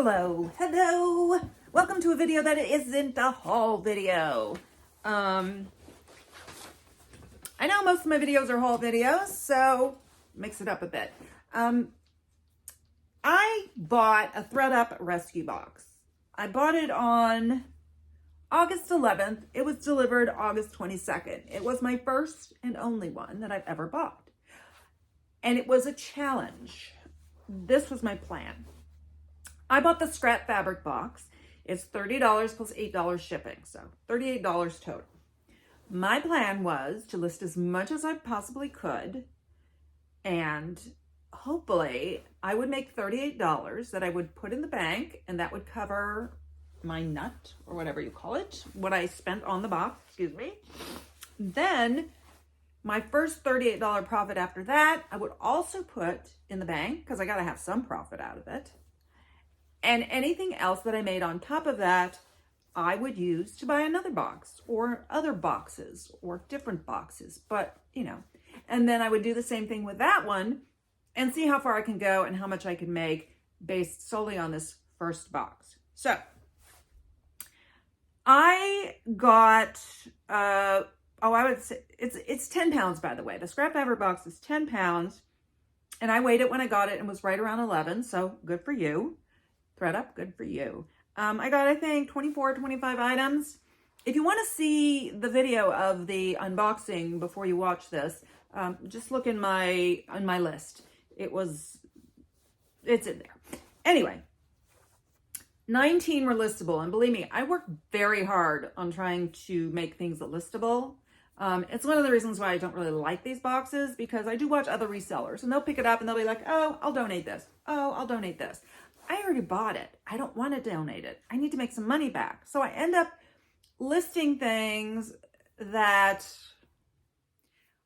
Hello. Welcome to a video that isn't a haul video. I know most of my videos are haul videos, so mix it up a bit. I bought a ThredUp rescue box. I bought it on August 11th. It was delivered August 22nd. It was my first and only one that I've ever bought. And it was a challenge. This was my plan. I bought the scrap fabric box. It's $30 plus $8 shipping, so $38 total. My plan was to list as much as I possibly could, and hopefully I would make $38 that I would put in the bank, and that would cover my nut, or whatever you call it, what I spent on the box, excuse me. Then my first $38 profit after that, I would also put in the bank, because I got to have some profit out of it. And anything else that I made on top of that, I would use to buy another box or other boxes or different boxes, but you know, and then I would do the same thing with that one and see how far I can go and how much I can make based solely on this first box. So I got, I would say it's 10 pounds, by the way. The scrap fabric box is 10 pounds and I weighed it when I got it and was right around 11. So good for you. ThredUp, good for you. I got, I think, 24, 25 items. If you want to see the video of the unboxing before you watch this, just look on my list. It's in there. Anyway, 19 were listable. And believe me, I work very hard on trying to make things listable. It's one of the reasons why I don't really like these boxes, because I do watch other resellers and they'll pick it up and they'll be like, oh, I'll donate this. Oh, I'll donate this. I already bought it. I don't want to donate it. I need to make some money back. So I end up listing things that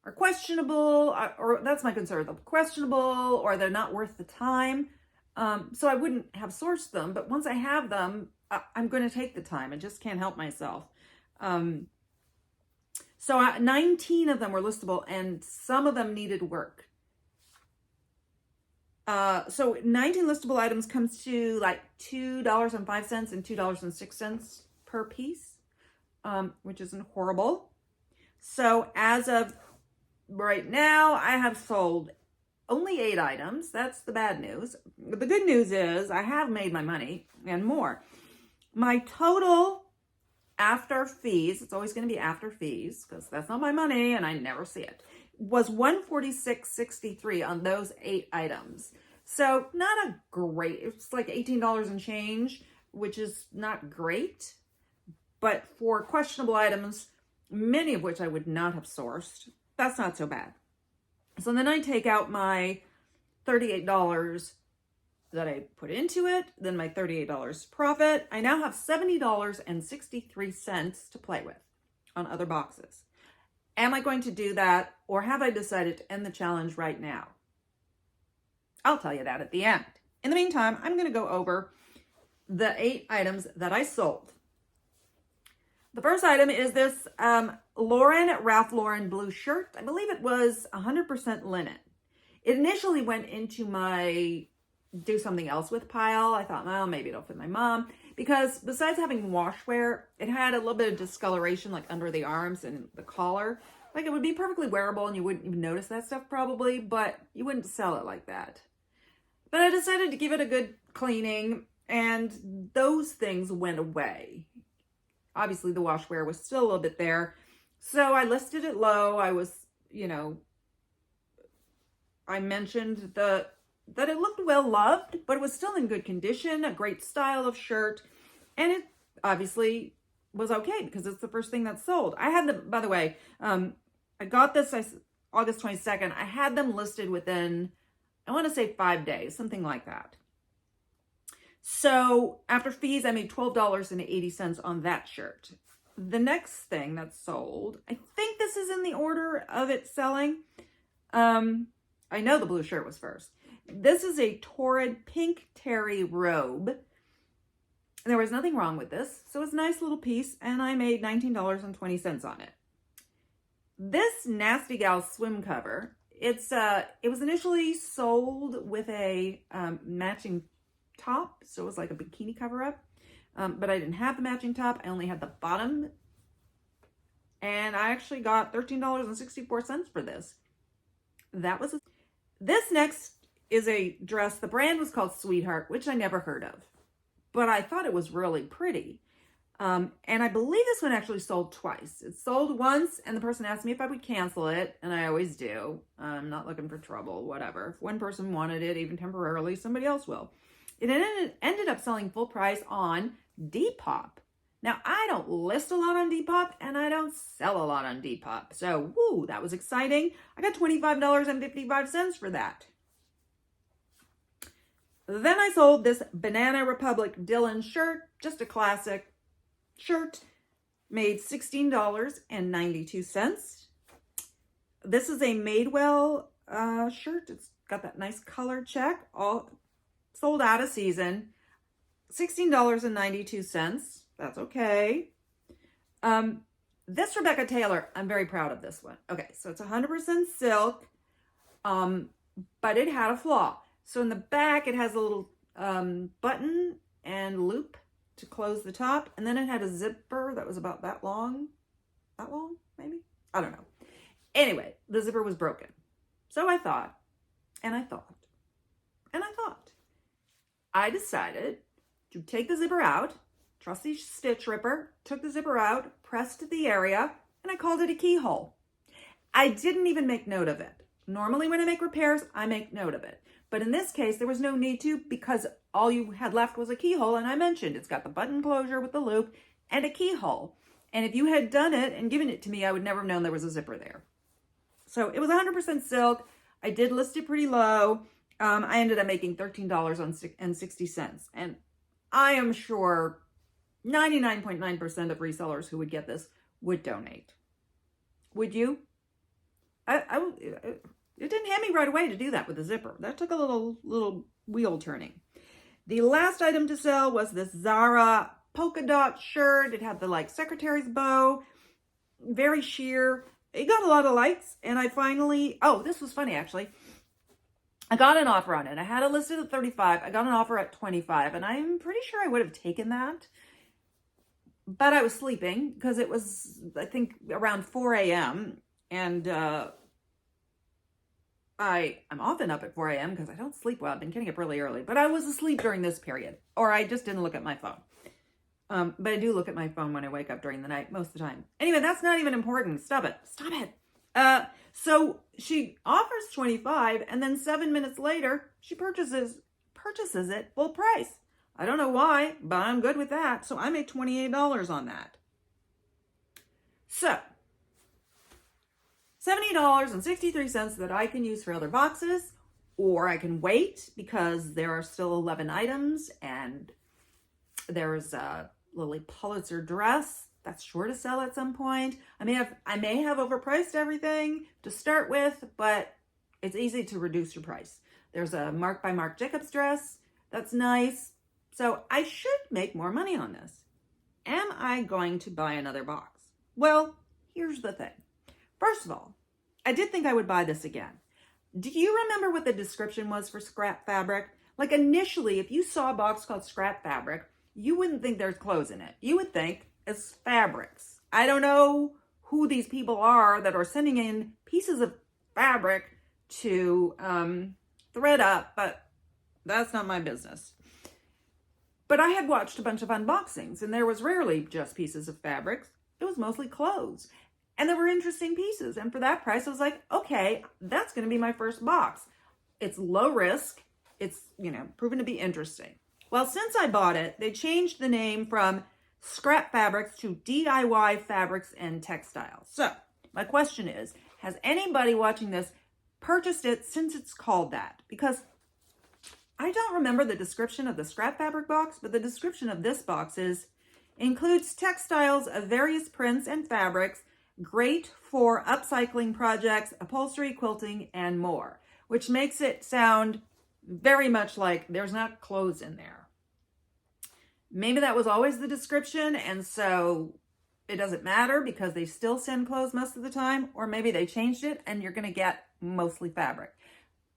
are questionable, or that's my concern. They're questionable, or they're not worth the time. So I wouldn't have sourced them, but once I have them, I'm going to take the time. I just can't help myself. So 19 of them were listable, and some of them needed work. So 19 listable items comes to like $2.05 and $2.06 per piece, which isn't horrible. So as of right now, I have sold only 8 items. That's the bad news. But the good news is I have made my money and more. My total after fees, it's always going to be after fees because that's not my money and I never see it, was $146.63 on those 8 items. So not a great, it's like $18 and change, which is not great. But for questionable items, many of which I would not have sourced, that's not so bad. So then I take out my $38 that I put into it, then my $38 profit. I now have $70.63 to play with on other boxes. Am I going to do that, or have I decided to end the challenge right now? I'll tell you that at the end. In the meantime, I'm going to go over the 8 items that I sold. The first item is this Ralph Lauren blue shirt. I believe it was 100% linen. It initially went into my do something else with pile. I thought, well, maybe it'll fit my mom, because besides having washwear, it had a little bit of discoloration like under the arms and the collar. Like it would be perfectly wearable and you wouldn't even notice that stuff probably, but you wouldn't sell it like that. But I decided to give it a good cleaning and those things went away. Obviously the washwear was still a little bit there. So I listed it low. I was, I mentioned that it looked well loved, but it was still in good condition, a great style of shirt. And it obviously was okay because it's the first thing that sold. I had them, by the way, I got this August 22nd. I had them listed within, I want to say 5 days, something like that. So after fees, I made $12.80 on that shirt. The next thing that sold, I think this is in the order of it selling. I know the blue shirt was first. This is a torrid pink terry robe. There was nothing wrong with this. So it's a nice little piece and I made $19.20 on it. This Nasty Gal swim cover, it was initially sold with a matching top, so it was like a bikini cover-up. But I didn't have the matching top. I only had the bottom. And I actually got $13.64 for this. This next is a dress. The brand was called Sweetheart, which I never heard of. But I thought it was really pretty. And I believe this one actually sold twice. It sold once, and the person asked me if I would cancel it, and I always do. I'm not looking for trouble, whatever. If one person wanted it, even temporarily, somebody else will. It ended up selling full price on Depop. Now, I don't list a lot on Depop, and I don't sell a lot on Depop. So, woo, that was exciting. I got $25.55 for that. Then I sold this Banana Republic Dylan shirt, just a classic shirt, made $16.92. This is a Madewell shirt. It's got that nice color check, all sold out of season. $16.92. That's okay. This Rebecca Taylor, I'm very proud of this one. Okay, so it's 100% silk, but it had a flaw. So in the back, it has a little button and loop to close the top. And then it had a zipper that was about that long. That long, maybe? I don't know. Anyway, the zipper was broken. So I thought, and I thought, and I thought. I decided to take the zipper out, trusty stitch ripper, took the zipper out, pressed the area, and I called it a keyhole. I didn't even make note of it. Normally when I make repairs, I make note of it. But in this case, there was no need to because all you had left was a keyhole. And I mentioned it's got the button closure with the loop and a keyhole. And if you had done it and given it to me, I would never have known there was a zipper there. So it was 100% silk. I did list it pretty low. I ended up making $13.60. And I am sure 99.9% of resellers who would get this would donate. Would you? It didn't hit me right away to do that with the zipper. That took a little wheel turning. The last item to sell was this Zara polka dot shirt. It had the secretary's bow, very sheer. It got a lot of likes, and I finally, this was funny actually. I got an offer on it. I had it listed at 35. I got an offer at 25, and I'm pretty sure I would have taken that. But I was sleeping because it was, I think, around 4 a.m. And I'm often up at 4 a.m. because I don't sleep well. I've been getting up really early. But I was asleep during this period. Or I just didn't look at my phone. But I do look at my phone when I wake up during the night most of the time. Anyway, that's not even important. Stop it. Stop it. So she offers 25, and then 7 minutes later, she purchases it full price. I don't know why, but I'm good with that. So I made $28 on that. So $70.63 that I can use for other boxes, or I can wait because there are still 11 items, and there's a Lily Pulitzer dress that's sure to sell at some point. I may have overpriced everything to start with, but it's easy to reduce your price. There's a Marc by Marc Jacobs dress that's nice. So I should make more money on this. Am I going to buy another box? Well, here's the thing. First of all, I did think I would buy this again. Do you remember what the description was for scrap fabric? Like initially, if you saw a box called scrap fabric, you wouldn't think there's clothes in it. You would think it's fabrics. I don't know who these people are that are sending in pieces of fabric to ThredUp, but that's not my business. But I had watched a bunch of unboxings, and there was rarely just pieces of fabrics. It was mostly clothes. And there were interesting pieces. And for that price, I was like, okay, that's going to be my first box. It's low risk. It's, proven to be interesting. Well, since I bought it, they changed the name from Scrap Fabrics to DIY Fabrics and Textiles. So my question is, has anybody watching this purchased it since it's called that? Because I don't remember the description of the scrap fabric box, but the description of this box includes textiles of various prints and fabrics, great for upcycling projects, upholstery, quilting, and more, which makes it sound very much like there's not clothes in there. Maybe that was always the description, and so it doesn't matter because they still send clothes most of the time, or maybe they changed it and you're going to get mostly fabric.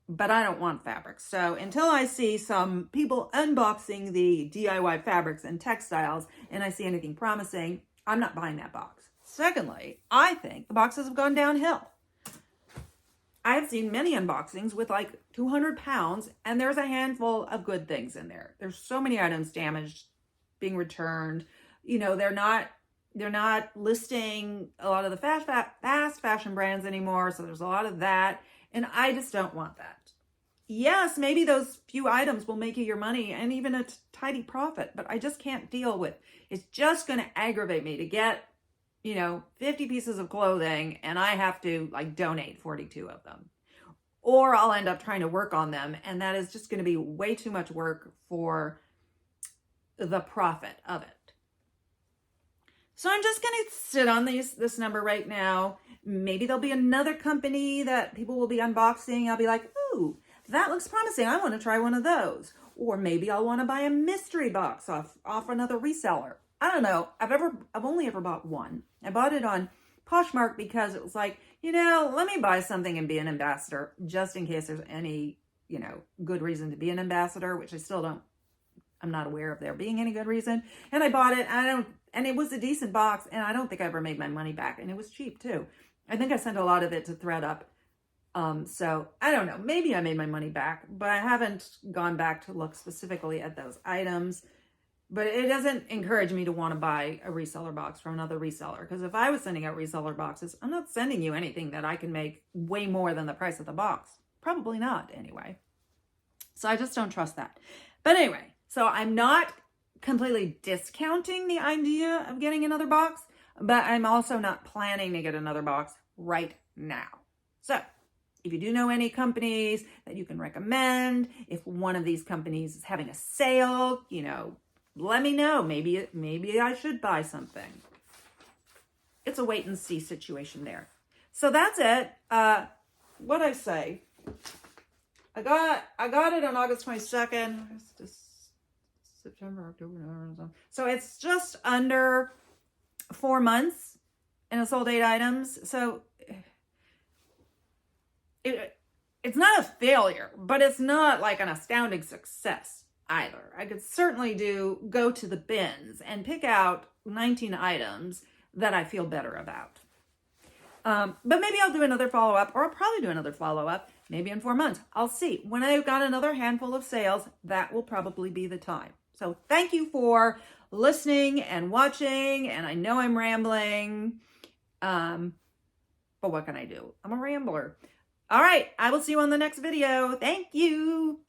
but I don't want fabrics. So until I see some people unboxing the DIY fabrics and textiles and I see anything promising, I'm not buying that box. Secondly, I think the boxes have gone downhill. I've seen many unboxings with like 200 pounds and there's a handful of good things in there. There's so many items damaged, being returned. You know, they're not listing a lot of the fast fashion brands anymore. So there's a lot of that. And I just don't want that. Yes, maybe those few items will make you your money and even a tidy profit, but I just can't deal with, it's just going to aggravate me to get, 50 pieces of clothing and I have to like donate 42 of them. Or I'll end up trying to work on them and that is just going to be way too much work for the profit of it. So I'm just going to sit on this number right now. Maybe there'll be another company that people will be unboxing. I'll be like, ooh, that looks promising. I want to try one of those. Or maybe I'll want to buy a mystery box off another reseller. I don't know. I've only ever bought one. I bought it on Poshmark because it was like, let me buy something and be an ambassador just in case there's any, good reason to be an ambassador, which I'm not aware of there being any good reason. And I bought it and it was a decent box and I don't think I ever made my money back and it was cheap too. I think I sent a lot of it to ThredUp. So I don't know, maybe I made my money back, but I haven't gone back to look specifically at those items. But it doesn't encourage me to want to buy a reseller box from another reseller. Because if I was sending out reseller boxes, I'm not sending you anything that I can make way more than the price of the box. Probably not anyway. So I just don't trust that. But anyway, so I'm not completely discounting the idea of getting another box, but I'm also not planning to get another box right now. So if you do know any companies that you can recommend, if one of these companies is having a sale, let me know. Maybe I should buy something. It's a wait and see situation there. So that's it. What'd I say? I got it on August 22nd. September, October, November. So it's just under 4 months and it sold 8 items. So it's not a failure, but it's not like an astounding success either. I could certainly go to the bins and pick out 19 items that I feel better about. But maybe I'll do another follow-up, or I'll probably do another follow-up maybe in 4 months. I'll see. When I've got another handful of sales, that will probably be the time. So thank you for listening and watching, and I know I'm rambling, but what can I do? I'm a rambler. All right, I will see you on the next video. Thank you.